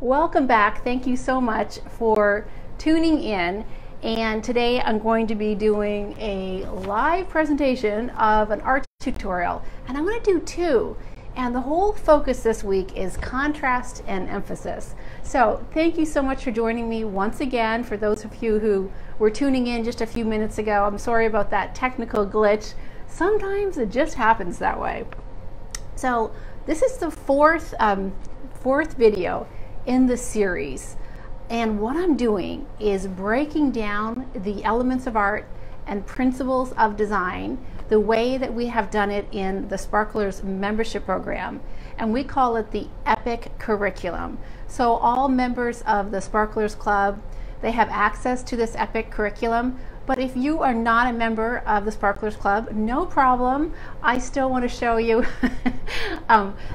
Welcome back. Thank you so much for tuning in. And today I'm going to be doing a live presentation of an art tutorial. And I'm going to do two. And the whole focus this week is contrast and emphasis. So thank you so much for joining me once again. For those of you who were tuning in just a few minutes ago, I'm sorry about that technical glitch. Sometimes it just happens that way. So this is the fourth video in the series, and what I'm doing is breaking down the elements of art and principles of design the way that we have done it in the Sparklers membership program, and we call it the EPIC curriculum. So all members of the Sparklers Club, they have access to this EPIC curriculum. But if you are not a member of the Sparklers Club, no problem. I still want to show you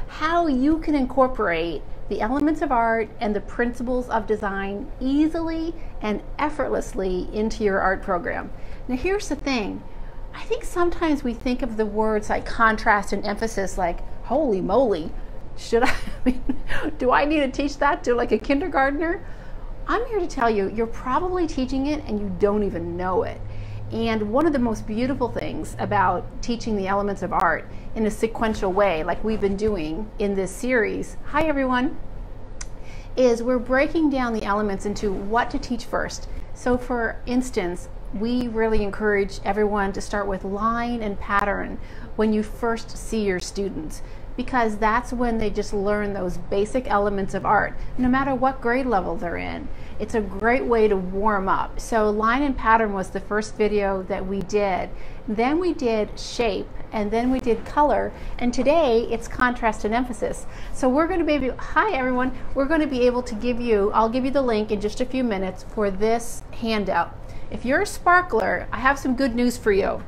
how you can incorporate the elements of art and the principles of design easily and effortlessly into your art program. Now here's the thing. I think sometimes we think of the words like contrast and emphasis like, holy moly, do I need to teach that to like a kindergartner? I'm here to tell you, you're probably teaching it and you don't even know it. And one of the most beautiful things about teaching the elements of art in a sequential way, like we've been doing in this series, hi everyone, is we're breaking down the elements into what to teach first. So for instance, we really encourage everyone to start with line and pattern when you first see your students, because that's when they just learn those basic elements of art, no matter what grade level they're in. It's a great way to warm up. So line and pattern was the first video that we did. Then we did shape, and then we did color, and today it's contrast and emphasis. So we're going to be able, hi everyone, we're going to be able to give you, I'll give you the link in just a few minutes for this handout. If you're a sparkler, I have some good news for you.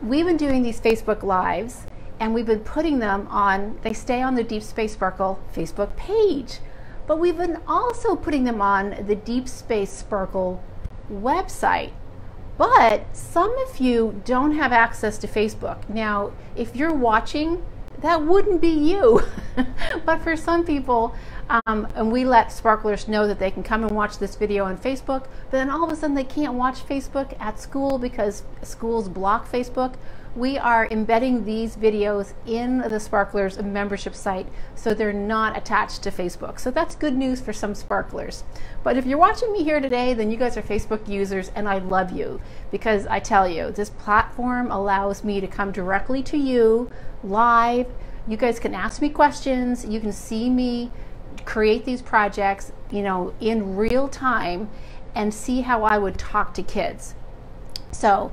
We've been doing these Facebook Lives, and we've been putting them on, they stay on the Deep Space Sparkle Facebook page. But we've been also putting them on the Deep Space Sparkle website. But some of you don't have access to Facebook. Now, if you're watching, that wouldn't be you. But for some people, and we let sparklers know that they can come and watch this video on Facebook, but then all of a sudden they can't watch Facebook at school because schools block Facebook. We are embedding these videos in the Sparklers membership site so they're not attached to Facebook. So that's good news for some sparklers. But if you're watching me here today, then you guys are Facebook users, and I love you, because I tell you, this platform allows me to come directly to you live. You guys can ask me questions. You can see me create these projects, you know, in real time and see how I would talk to kids. So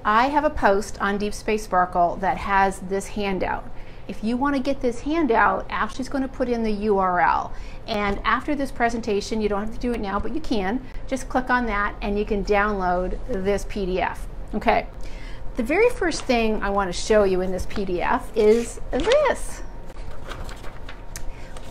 I have a post on Deep Space Sparkle that has this handout. If you want to get this handout, Ashley's going to put in the URL. And after this presentation, you don't have to do it now, but you can. Just click on that and you can download this PDF. Okay. The very first thing I want to show you in this PDF is this.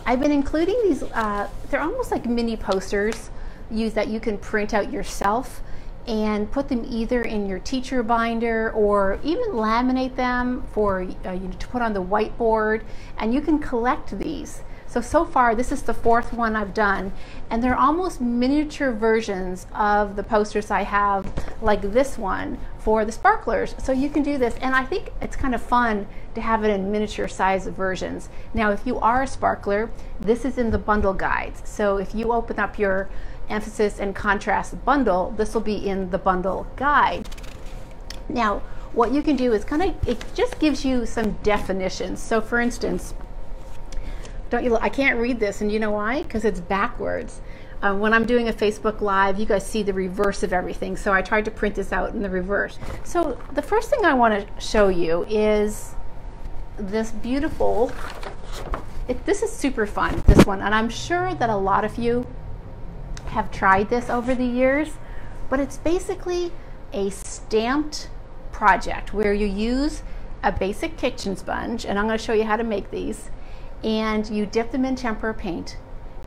I've been including these, they're almost like mini posters that you can print out yourself and put them either in your teacher binder or even laminate them for to put on the whiteboard, and you can collect these. So far this is the fourth one I've done, and they're almost miniature versions of the posters I have, like this one for the sparklers. So you can do this, and I think it's kind of fun to have it in miniature size versions. Now if you are a sparkler, this is in the bundle guides. So if you open up your emphasis and contrast bundle, this will be in the bundle guide. Now what you can do is it just gives you some definitions. So for instance, I can't read this, and you know why? Because it's backwards. When I'm doing a Facebook Live, you guys see the reverse of everything, so I tried to print this out in the reverse. So the first thing I want to show you is this beautiful, this is super fun, this one, and I'm sure that a lot of you have tried this over the years, but it's basically a stamped project where you use a basic kitchen sponge, and I'm going to show you how to make these, and you dip them in tempera paint,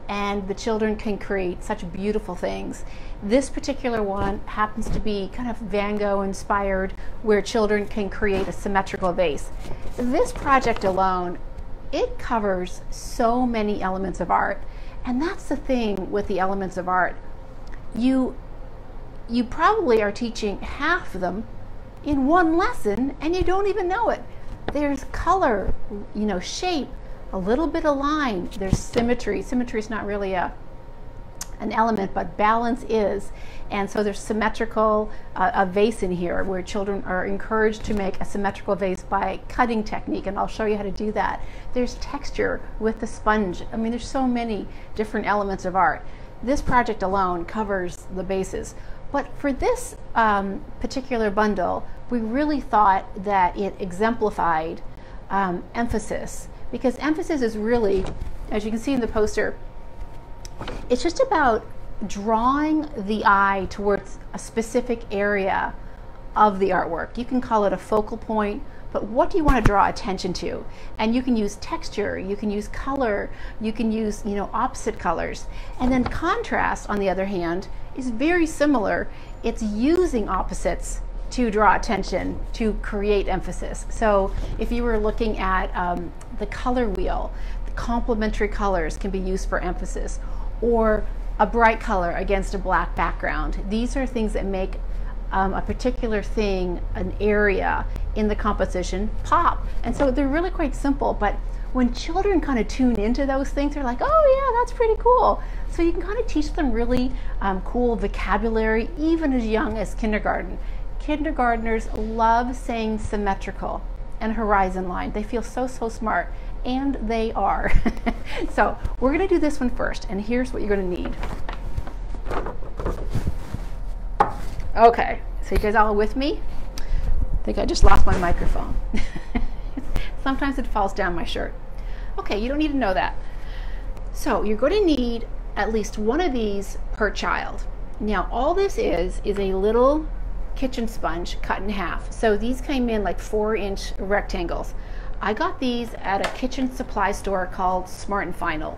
and the children can create such beautiful things. This particular one happens to be kind of Van Gogh inspired, where children can create a symmetrical vase. This project alone it covers so many elements of art. And that's the thing with the elements of art. You probably are teaching half of them in one lesson and you don't even know it. There's color, shape, a little bit of line. There's symmetry. Symmetry is not really an element, but balance is. And so there's symmetrical, a vase in here where children are encouraged to make a symmetrical vase by cutting technique, and I'll show you how to do that. There's texture with the sponge. I mean, there's so many different elements of art. This project alone covers the bases. But for this particular bundle, we really thought that it exemplified emphasis, because emphasis is really, as you can see in the poster, it's just about drawing the eye towards a specific area of the artwork. You can call it a focal point, but what do you want to draw attention to? And you can use texture, you can use color, you can use opposite colors. And then contrast, on the other hand, is very similar. It's using opposites to draw attention, to create emphasis. So if you were looking at the color wheel, the complementary colors can be used for emphasis, or a bright color against a black background. These are things that make a particular thing, an area in the composition, pop. And so they're really quite simple, but when children kind of tune into those things, they're like, oh yeah, that's pretty cool. So you can kind of teach them really cool vocabulary, even as young as kindergarten. Kindergartners love saying symmetrical and horizon line. They feel so smart, and they are. So we're going to do this one first, and here's what you're going to need. Okay, so you guys all with me? I think I just lost my microphone. Sometimes it falls down my shirt. Okay, you don't need to know that. So you're going to need at least one of these per child. Now all this is a little kitchen sponge cut in half. So these came in like 4-inch rectangles. I got these at a kitchen supply store called Smart & Final.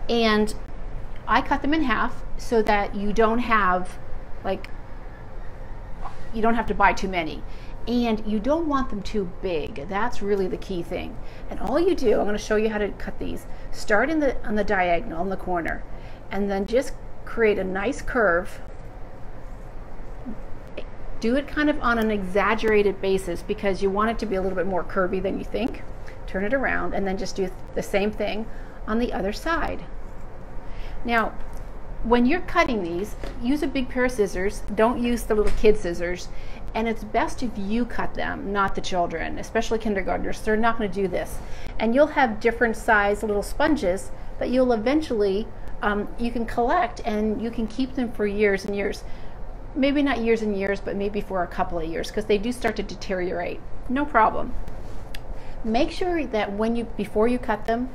And I cut them in half so that you don't have to buy too many. And you don't want them too big. That's really the key thing. And all you do, I'm going to show you how to cut these. Start on the diagonal in the corner, and then just create a nice curve. Do it kind of on an exaggerated basis because you want it to be a little bit more curvy than you think. Turn it around and then just do the same thing on the other side. Now, when you're cutting these, use a big pair of scissors. Don't use the little kid scissors. And it's best if you cut them, not the children, especially kindergartners. They're not going to do this. And you'll have different size little sponges that you'll eventually, you can collect, and you can keep them for years and years. Maybe not years and years, but maybe for a couple of years, because they do start to deteriorate. No problem. Make sure that before you cut them,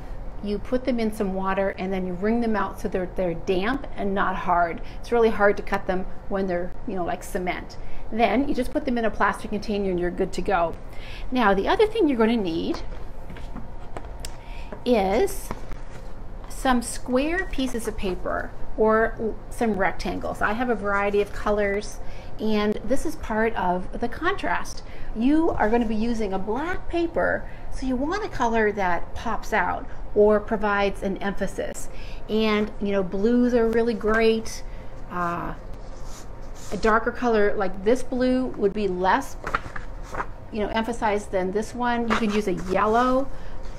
you put them in some water and then you wring them out so they're damp and not hard. It's really hard to cut them when they're like cement. Then you just put them in a plastic container and you're good to go. Now the other thing you're going to need is some square pieces of paper or some rectangles. I have a variety of colors, and this is part of the contrast. You are going to be using a black paper, so you want a color that pops out or provides an emphasis. And blues are really great. A darker color like this blue would be less emphasized than this one. You can use a yellow.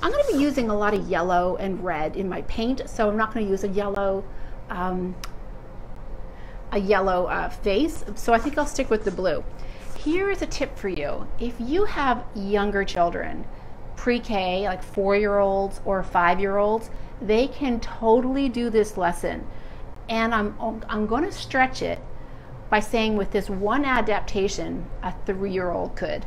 I'm going to be using a lot of yellow and red in my paint, so I'm not going to use a yellow face, so I think I'll stick with the blue. Here is a tip for you. If you have younger children, pre-K, like 4-year-olds or 5-year-olds, they can totally do this lesson. And I'm going to stretch it by saying with this one adaptation, a 3-year-old could.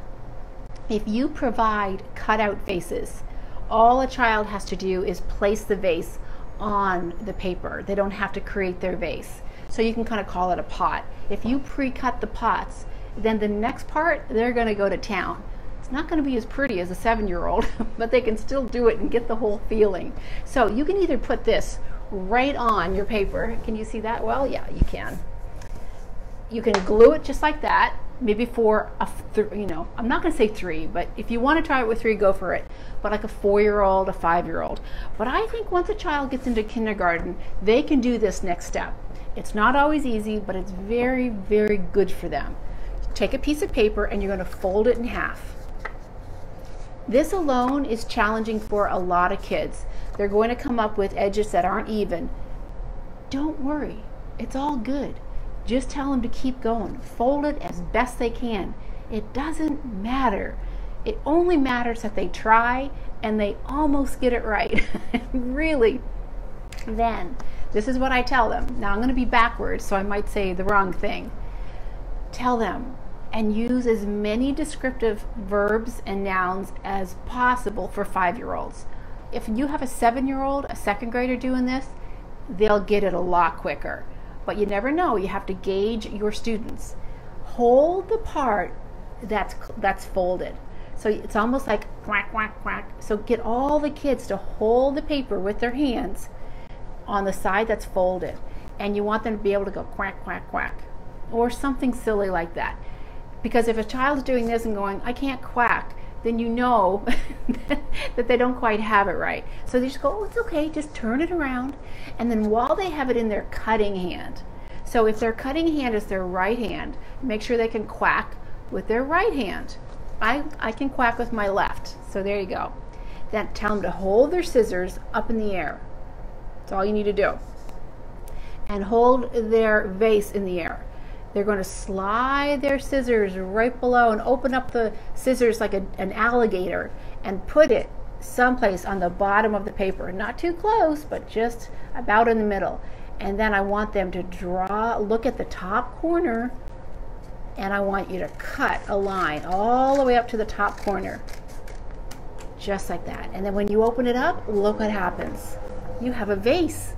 If you provide cutout vases, all a child has to do is place the vase on the paper. They don't have to create their vase. So you can kind of call it a pot. If you pre-cut the pots, then the next part, they're going to go to town. It's not going to be as pretty as a 7-year-old, but they can still do it and get the whole feeling. So you can either put this right on your paper. Can you see that well? Yeah, you can. You can glue it just like that, maybe for I'm not going to say 3, but if you want to try it with 3, go for it. But like a 4-year-old, a 5-year-old. But I think once a child gets into kindergarten, they can do this next step. It's not always easy, but it's very, very good for them. Take a piece of paper and you're going to fold it in half. This alone is challenging for a lot of kids. They're going to come up with edges that aren't even. Don't worry, it's all good. Just tell them to keep going. Fold it as best they can. It doesn't matter. It only matters that they try and they almost get it right. Really. Then, this is what I tell them. Now I'm going to be backwards, so I might say the wrong thing. Tell them and use as many descriptive verbs and nouns as possible for 5-year-olds. If you have a 7-year-old, a 2nd grader doing this, they'll get it a lot quicker. But you never know. You have to gauge your students. Hold the part that's folded. So it's almost like quack, quack, quack. So get all the kids to hold the paper with their hands on the side that's folded. And you want them to be able to go quack, quack, quack. Or something silly like that. Because if a child's doing this and going, I can't quack, then you know that they don't quite have it right. So they just go, oh, it's okay, just turn it around. And then while they have it in their cutting hand, so if their cutting hand is their right hand, make sure they can quack with their right hand. I can quack with my left, so there you go. Then tell them to hold their scissors up in the air. That's all you need to do. And hold their vase in the air. They're going to slide their scissors right below and open up the scissors like an alligator and put it someplace on the bottom of the paper. Not too close, but just about in the middle. And then I want them to look at the top corner, and I want you to cut a line all the way up to the top corner. Just like that. And then when you open it up, look what happens. You have a vase.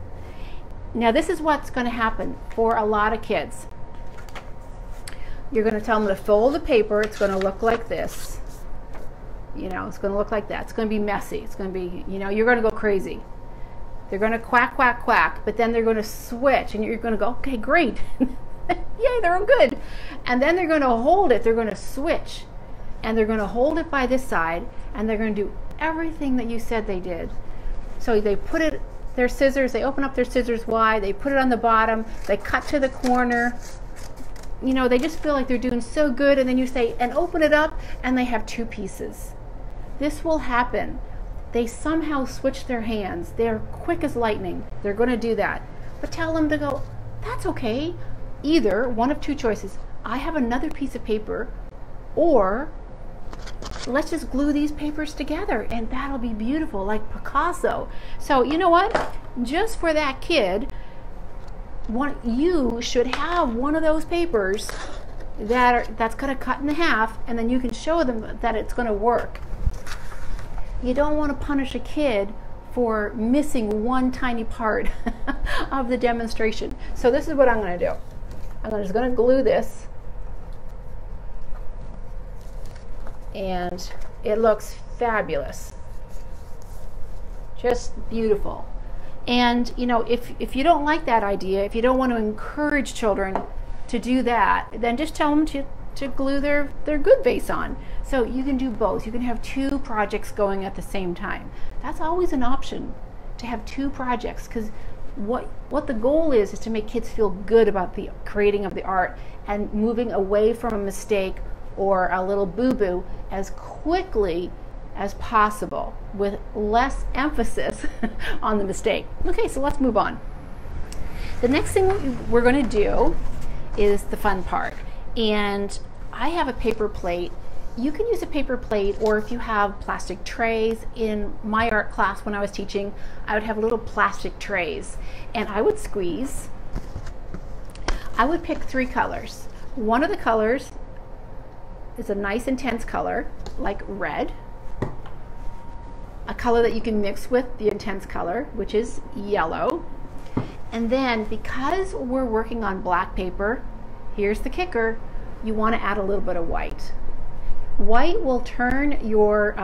Now this is what's going to happen for a lot of kids. You're going to tell them to fold the paper. It's going to look like this. You know, it's going to look like that. It's going to be messy. It's going to be, you know, you're going to go crazy. They're going to quack, quack, quack, but then they're going to switch, and you're going to go, okay, great. Yay, they're all good. And then they're going to hold it. They're going to switch, and they're going to hold it by this side, and they're going to do everything that you said they did. So they put it, their scissors, they open up their scissors wide, they put it on the bottom, they cut to the corner. You know, they just feel like they're doing so good, and then you say, and open it up, and they have 2 pieces. This will happen. They somehow switch their hands. They're quick as lightning. They're going to do that. But tell them to go, that's okay. Either one of 2 choices. I have another piece of paper, or let's just glue these papers together, and that'll be beautiful, like Picasso. So you know what? Just for that kid, you should have one of those papers that's going to cut in half, and then you can show them that it's going to work. You don't want to punish a kid for missing one tiny part of the demonstration. So this is what I'm going to do. I'm just going to glue this, and it looks fabulous. Just beautiful. And you know, if you don't like that idea, if you don't want to encourage children to do that, then just tell them to glue their good vase on. So you can do both. You can have 2 projects going at the same time. That's always an option, to have 2 projects, because what the goal is to make kids feel good about the creating of the art and moving away from a mistake or a little boo-boo as quickly as possible with less emphasis on the mistake. Okay, so let's move on. The next thing we're going to do is the fun part. And I have a paper plate. You can use a paper plate, or if you have plastic trays. In my art class when I was teaching, I would have little plastic trays, and I would squeeze. I would pick 3 colors. One of the colors is a nice intense color, like red. A color that you can mix with the intense color, which is yellow. And then, because we're working on black paper, here's the kicker, you want to add a little bit of white. White will turn your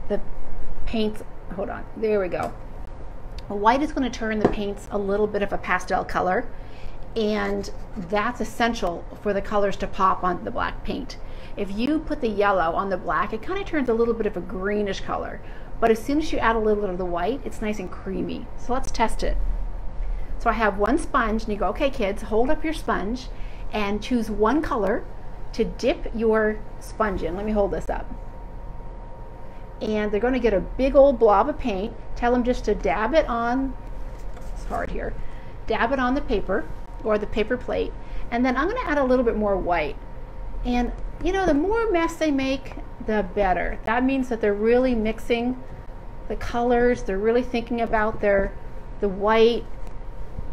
the paints, hold on, there we go. White is going to turn the paints a little bit of a pastel color, and that's essential for the colors to pop onto the black paint. If you put the yellow on the black, it kind of turns a little bit of a greenish color, but as soon as you add a little bit of the white, it's nice and creamy. So let's test it. So I have one sponge, and you go, okay kids, hold up your sponge and choose one color to dip your sponge in. Let me hold this up. And they're going to get a big old blob of paint. Tell them just to dab it on, it's hard here, dab it on the paper or the paper plate, and then I'm going to add a little bit more white. And you know, the more mess they make, the better. That means that they're really mixing the colors, they're really thinking about the white.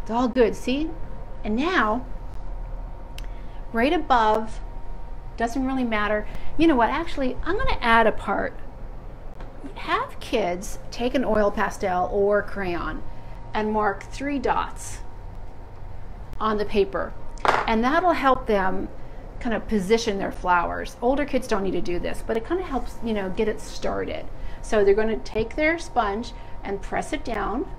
It's all good, see? And now, right above, doesn't really matter. You know what, actually, I'm going to add a part. Have kids take an oil pastel or crayon and mark 3 dots on the paper, and that'll help them kind of position their flowers. Older kids don't need to do this, but it kind of helps, you know, get it started. So they're going to take their sponge and press it down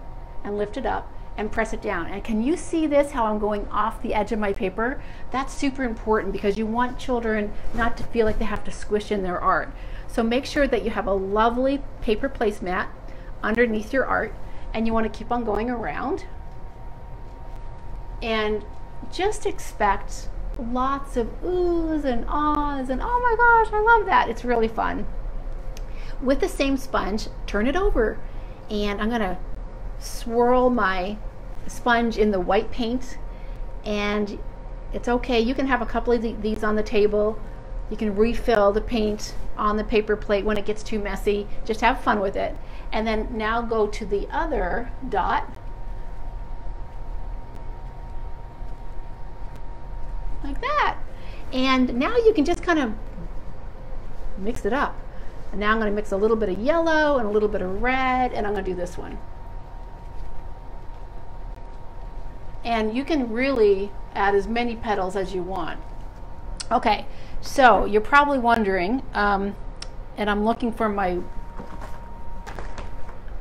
and lift it up and press it down. And can you see this, how I'm going off the edge of my paper? That's super important because you want children not to feel like they have to squish in their art. So make sure that you have a lovely paper placemat underneath your art, and you want to keep on going around. And just expect lots of oohs and ahs and oh my gosh, I love that. It's really fun. With the same sponge, turn it over, and I'm going to swirl my sponge in the white paint. And it's okay, you can have a couple of these on the table. You can refill the paint on the paper plate when it gets too messy. Just have fun with it. And then now go to the other dot, like that. And now you can just kind of mix it up. And now I'm going to mix a little bit of yellow and a little bit of red, and I'm going to do this one. And you can really add as many petals as you want. Okay, so you're probably wondering, and I'm looking for my,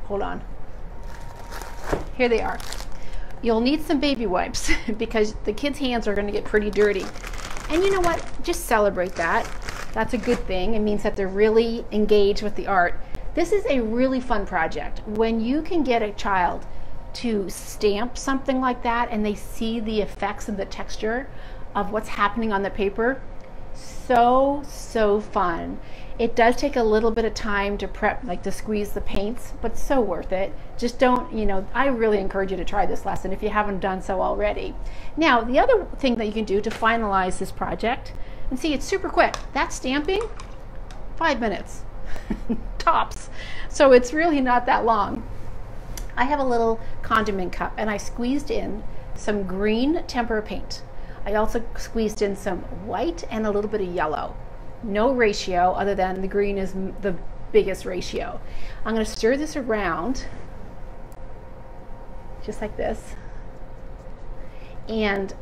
hold on, here they are. You'll need some baby wipes because the kids' hands are going to get pretty dirty. And you know what, just celebrate that. That's a good thing. It means that they're really engaged with the art. This is a really fun project. When you can get a child to stamp something like that and they see the effects and the texture of what's happening on the paper, so fun. It does take a little bit of time to prep, like to squeeze the paints, but so worth it. Just don't, you know, I really encourage you to try this lesson if you haven't done so already. Now, the other thing that you can do to finalize this project, and see, it's super quick. That stamping, 5 minutes, tops. So it's really not that long. I have a little condiment cup, and I squeezed in some green tempera paint. I also squeezed in some white and a little bit of yellow. No ratio other than the green is the biggest ratio. I'm going to stir this around just like this, and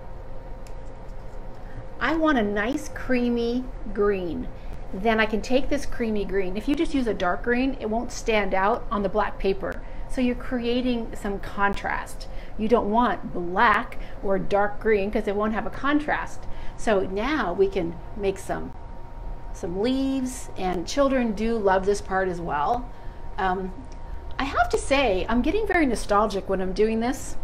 I want a nice creamy green. Then I can take this creamy green. If you just use a dark green, it won't stand out on the black paper. So you're creating some contrast. You don't want black or dark green because it won't have a contrast. So now we can make some leaves, and children do love this part as well. I have to say, I'm getting very nostalgic when I'm doing this.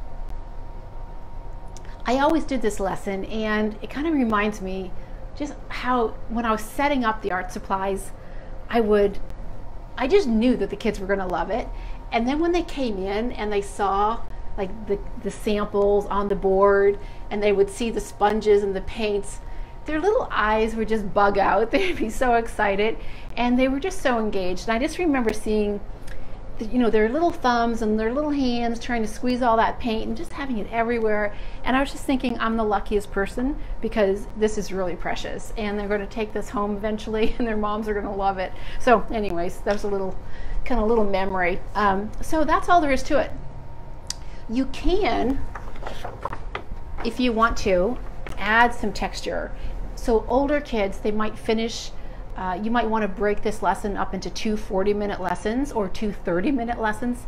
I always did this lesson, and it kind of reminds me just how when I was setting up the art supplies, I just knew that the kids were going to love it. And then when they came in and they saw like the samples on the board, and they would see the sponges and the paints, their little eyes would just bug out. They'd be so excited, and they were just so engaged. And I just remember seeing, you know, their little thumbs and their little hands trying to squeeze all that paint and just having it everywhere. And I was just thinking, I'm the luckiest person because this is really precious, and they're going to take this home eventually, and their moms are going to love it. So anyways, that was a little memory. So that's all there is to it. You can, if you want to, add some texture. So older kids, they might finish, you might want to break this lesson up into 2 40-minute lessons or 2 30-minute lessons.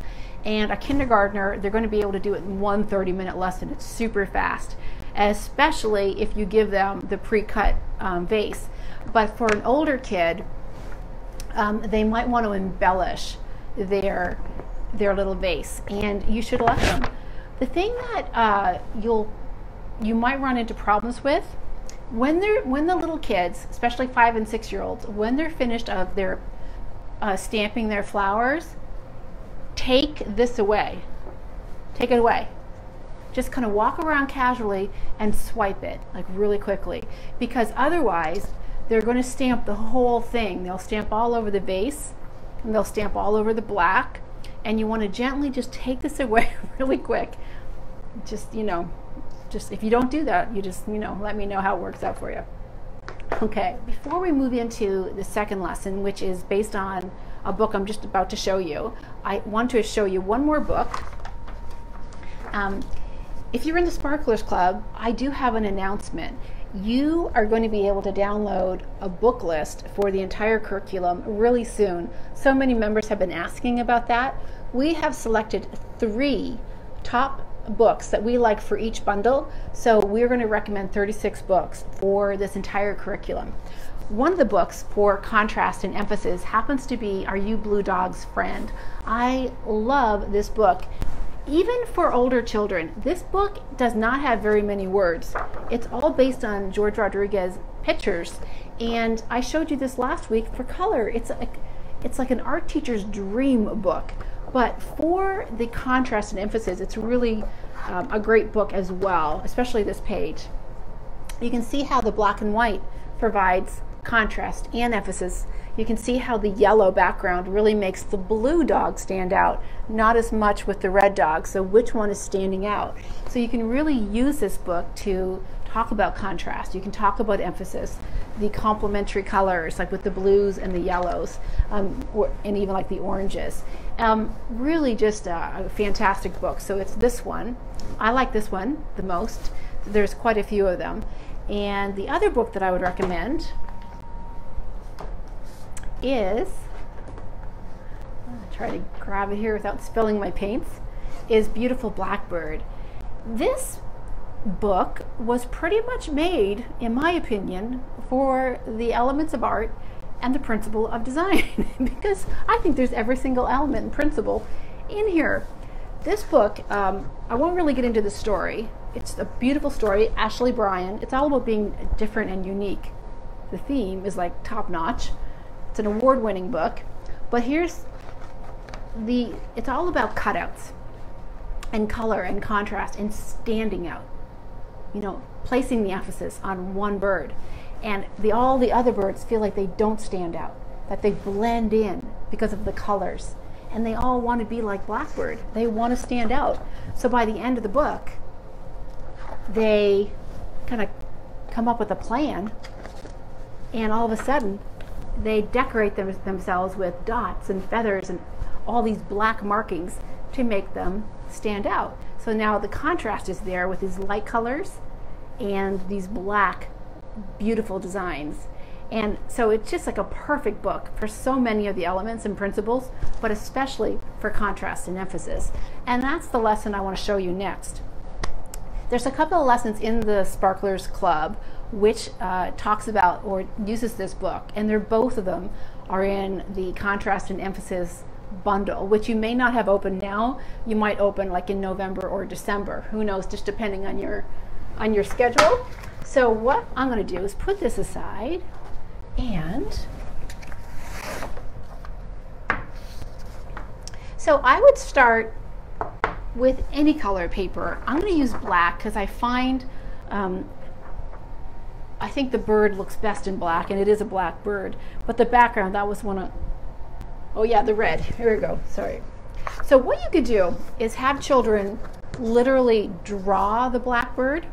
And a kindergartner, they're going to be able to do it in 1 30-minute lesson. It's super fast. especially if you give them the pre-cut vase. But for an older kid, they might want to embellish their little vase, and you should let them. The thing that you might run into problems with when the little kids, especially 5 and 6 year olds, when they're finished of their stamping their flowers, take this away. Take it away. Just kind of walk around casually and swipe it like really quickly, because otherwise they're going to stamp the whole thing. They'll stamp all over the vase, and they'll stamp all over the black, and you want to gently just take this away really quick. Just, just if you don't do that, you just, let me know how it works out for you. Okay, before we move into the second lesson, which is based on a book I'm just about to show you, I want to show you one more book. If you're in the Sparklers Club, I do have an announcement. You are going to be able to download a book list for the entire curriculum really soon. So many members have been asking about that. We have selected 3 top books that we like for each bundle, so we're going to recommend 36 books for this entire curriculum. One of the books for contrast and emphasis happens to be Are You Blue Dog's Friend? I love this book. Even for older children, this book does not have very many words. It's all based on George Rodriguez pictures, and I showed you this last week for color. It's like an art teacher's dream book, but for the contrast and emphasis, it's really a great book as well, especially this page. You can see how the black and white provides contrast and emphasis. You can see how the yellow background really makes the blue dog stand out, not as much with the red dog, so which one is standing out. So you can really use this book to talk about contrast. You can talk about emphasis, the complementary colors, like with the blues and the yellows, and even like the oranges. Really just a fantastic book. So it's this one. I like this one the most. There's quite a few of them. And the other book that I would recommend is, I'll try to grab it here without spilling my paints, is Beautiful Blackbird. This book was pretty much made, in my opinion, for the elements of art and the principle of design because I think there's every single element and principle in here. This book, I won't really get into the story. It's a beautiful story. Ashley Bryan. It's all about being different and unique. The theme is like top notch. It's an award-winning book, but it's all about cutouts and color and contrast and standing out, placing the emphasis on one bird, and all the other birds feel like they don't stand out, that they blend in because of the colors, and they all want to be like Blackbird. They want to stand out. So by the end of the book, they kind of come up with a plan, and all of a sudden they decorate themselves with dots and feathers and all these black markings to make them stand out. So now the contrast is there with these light colors and these black, beautiful designs. And so it's just like a perfect book for so many of the elements and principles, but especially for contrast and emphasis. And that's the lesson I want to show you next. There's a couple of lessons in the Sparklers Club which talks about or uses this book, and both of them are in the contrast and emphasis bundle, which you may not have opened now. You might open like in November or December, who knows, just depending on your schedule. So what I'm going to do is put this aside, and so I would start with any color paper. I'm going to use black because I find I think the bird looks best in black, and it is a black bird, but the background, that was one of, oh yeah, the red. Here we go, sorry. So what you could do is have children literally draw the blackbird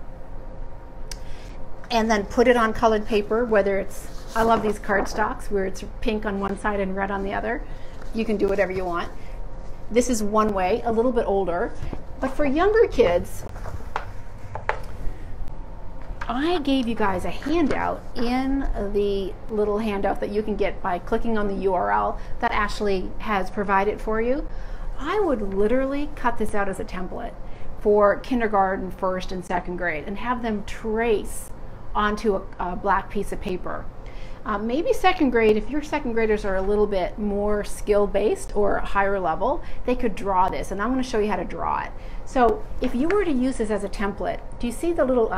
and then put it on colored paper, whether it's, I love these cardstocks where it's pink on one side and red on the other. You can do whatever you want. This is one way, a little bit older, but for younger kids, I gave you guys a handout in the little handout that you can get by clicking on the URL that Ashley has provided for you. I would literally cut this out as a template for kindergarten, first and second grade, and have them trace onto a black piece of paper. Maybe second grade, if your second graders are a little bit more skill based or higher level, they could draw this, and I'm going to show you how to draw it. So if you were to use this as a template, do you see the little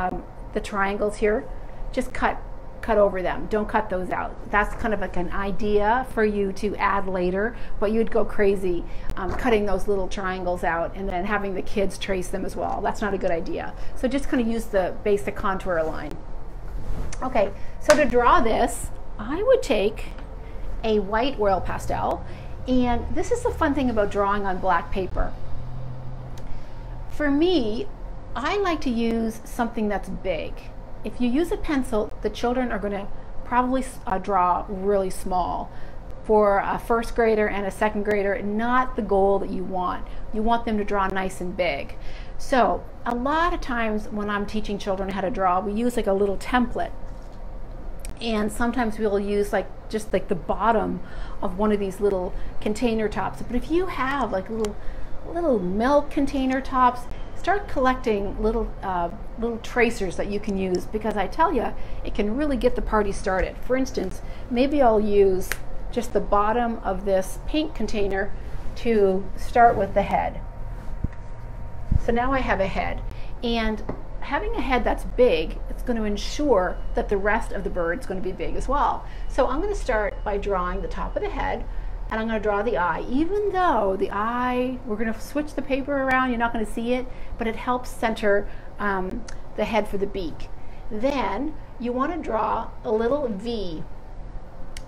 the triangles here? Just cut over them. Don't cut those out. That's kind of like an idea for you to add later, but you'd go crazy cutting those little triangles out and then having the kids trace them as well. That's not a good idea. So just kind of use the basic contour line. Okay, so to draw this, I would take a white oil pastel, and this is the fun thing about drawing on black paper. For me, I like to use something that's big. If you use a pencil, the children are going to probably draw really small. For a first grader and a second grader, not the goal that you want. You want them to draw nice and big. So a lot of times when I'm teaching children how to draw, we use like a little template. And sometimes we'll use just like the bottom of one of these little container tops. But if you have like little milk container tops, start collecting little tracers that you can use, because I tell you, it can really get the party started. For instance, maybe I'll use just the bottom of this paint container to start with the head. So now I have a head, and having a head that's big, it's going to ensure that the rest of the bird is going to be big as well. So I'm going to start by drawing the top of the head, and I'm going to draw the eye. Even though the eye, we're going to switch the paper around, you're not going to see it, but it helps center the head for the beak. Then you want to draw a little V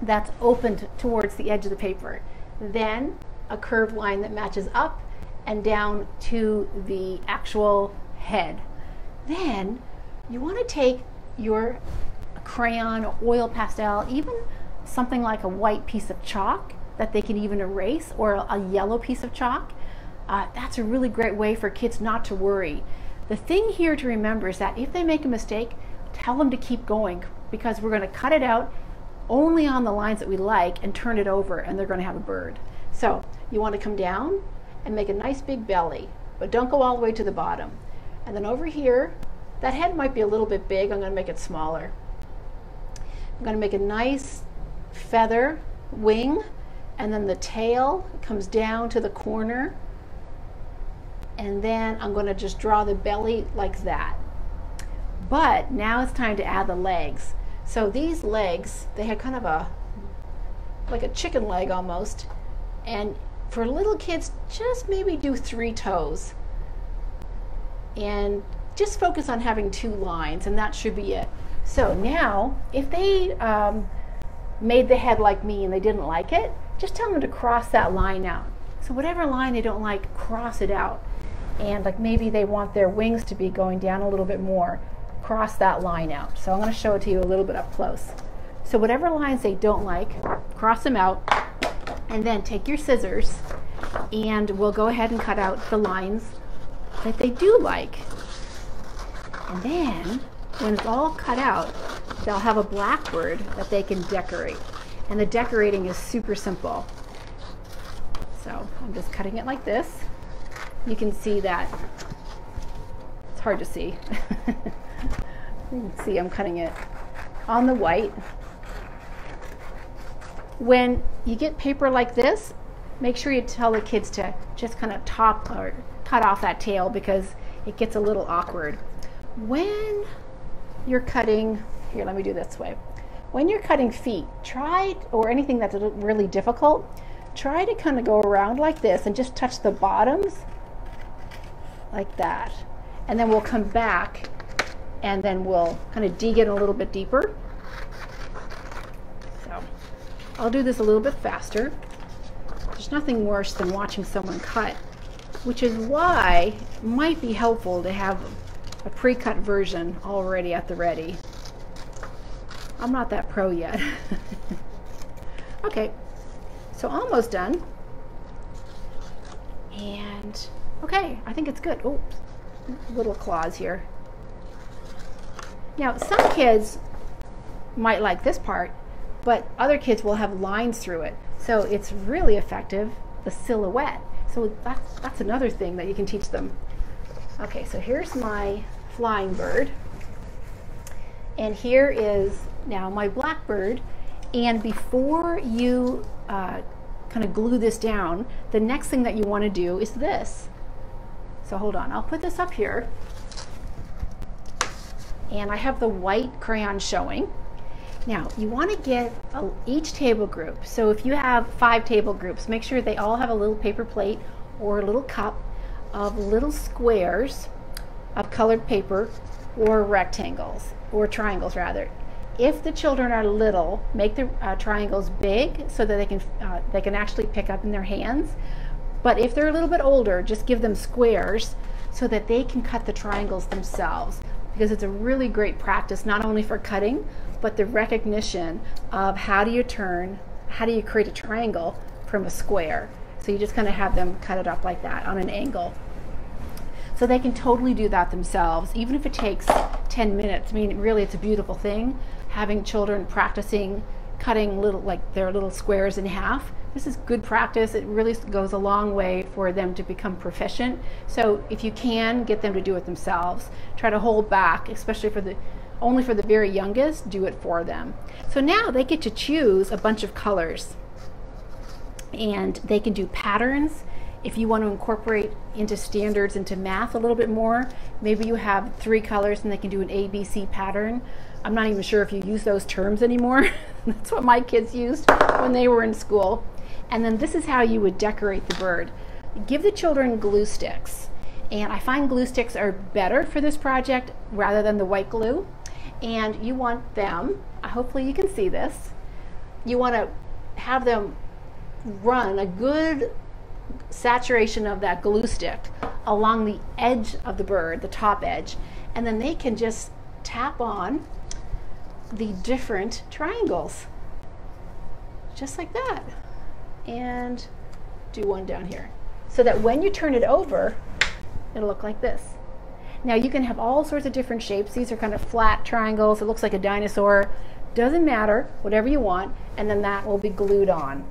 that's opened towards the edge of the paper. Then a curved line that matches up and down to the actual head. Then you want to take your crayon or oil pastel, even something like a white piece of chalk that they can even erase, or a yellow piece of chalk. That's a really great way for kids not to worry. The thing here to remember is that if they make a mistake, tell them to keep going, because we're going to cut it out only on the lines that we like and turn it over, and they're going to have a bird. So you want to come down and make a nice big belly, but don't go all the way to the bottom. And then over here, that head might be a little bit big. I'm going to make it smaller. I'm going to make a nice feather wing, and then the tail comes down to the corner, and then I'm going to just draw the belly like that. But now it's time to add the legs. So these legs, they have kind of like a chicken leg almost, and for little kids, just maybe do 3 toes. And just focus on having 2 lines, and that should be it. So now, if they made the head like me and they didn't like it, just tell them to cross that line out. So whatever line they don't like, cross it out. And like maybe they want their wings to be going down a little bit more, cross that line out. So I'm going to show it to you a little bit up close. So whatever lines they don't like, cross them out, and then take your scissors, and we'll go ahead and cut out the lines that they do like. And then when it's all cut out, they'll have a blackbird that they can decorate. And the decorating is super simple. So I'm just cutting it like this. You can see that it's hard to see. You can see I'm cutting it on the white. When you get paper like this, make sure you tell the kids to just kind of top or cut off that tail, because it gets a little awkward. When you're cutting, here, let me do this way. When you're cutting feet, or anything that's really difficult, try to kind of go around like this and just touch the bottoms like that. And then we'll come back, and then we'll kind of dig in a little bit deeper. So I'll do this a little bit faster. There's nothing worse than watching someone cut, which is why it might be helpful to have a pre-cut version already at the ready. I'm not that pro yet. Okay, so almost done. And okay, I think it's good. Oh, little claws here. Now, some kids might like this part, but other kids will have lines through it. So it's really effective, the silhouette. So that's another thing that you can teach them. Okay, so here's my flying bird. And here is now my Blackbird. And before you kind of glue this down, the next thing that you want to do is this. So hold on, I'll put this up here. And I have the white crayon showing. Now, you want to get each table group. So if you have 5 table groups, make sure they all have a little paper plate or a little cup of little squares of colored paper or rectangles, or triangles rather. If the children are little, make the triangles big so that they can actually pick up in their hands. But if they're a little bit older, just give them squares so that they can cut the triangles themselves, because it's a really great practice, not only for cutting, but the recognition of how do you create a triangle from a square. So you just kind of have them cut it up like that on an angle. So they can totally do that themselves, even if it takes 10 minutes. I mean, really, it's a beautiful thing, having children practicing cutting their little squares in half. This is good practice. It really goes a long way for them to become proficient. So if you can get them to do it themselves, try to hold back, especially only for the very youngest, do it for them. So now they get to choose a bunch of colors, and they can do patterns. If you want to incorporate into standards, into math a little bit more, maybe you have 3 colors and they can do an ABC pattern. I'm not even sure if you use those terms anymore. That's what my kids used when they were in school. And then this is how you would decorate the bird. Give the children glue sticks. And I find glue sticks are better for this project rather than the white glue. And you want them, hopefully you can see this, you want to have them run a good saturation of that glue stick along the edge of the bird, the top edge, and then they can just tap on the different triangles just like that, and do one down here, so that when you turn it over, it'll look like this. Now you can have all sorts of different shapes. These are kind of flat triangles. It looks like a dinosaur. Doesn't matter, whatever you want, and then that will be glued on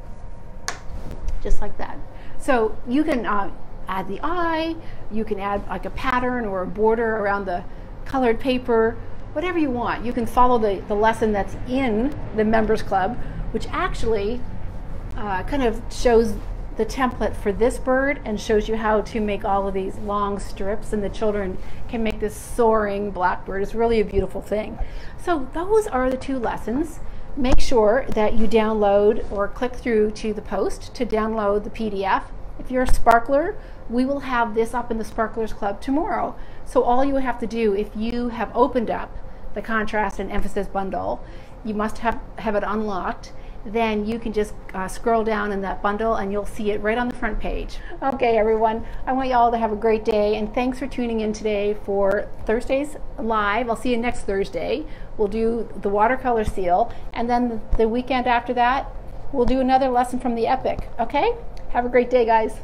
just like that. So you can add the eye, you can add like a pattern or a border around the colored paper, whatever you want. You can follow the lesson that's in the Members Club, which actually kind of shows the template for this bird and shows you how to make all of these long strips, and the children can make this soaring blackbird. It's really a beautiful thing. So those are the 2 lessons. Make sure that you download or click through to the post to download the PDF. If you're a sparkler, we will have this up in the Sparklers Club tomorrow. So all you have to do, if you have opened up the contrast and emphasis bundle, you must have it unlocked. Then you can just scroll down in that bundle and you'll see it right on the front page. Okay, everyone, I want you all to have a great day, and thanks for tuning in today for Thursday's Live. I'll see you next Thursday. We'll do the watercolor seal, and then the weekend after that, we'll do another lesson from the Epic. Okay? Have a great day, guys.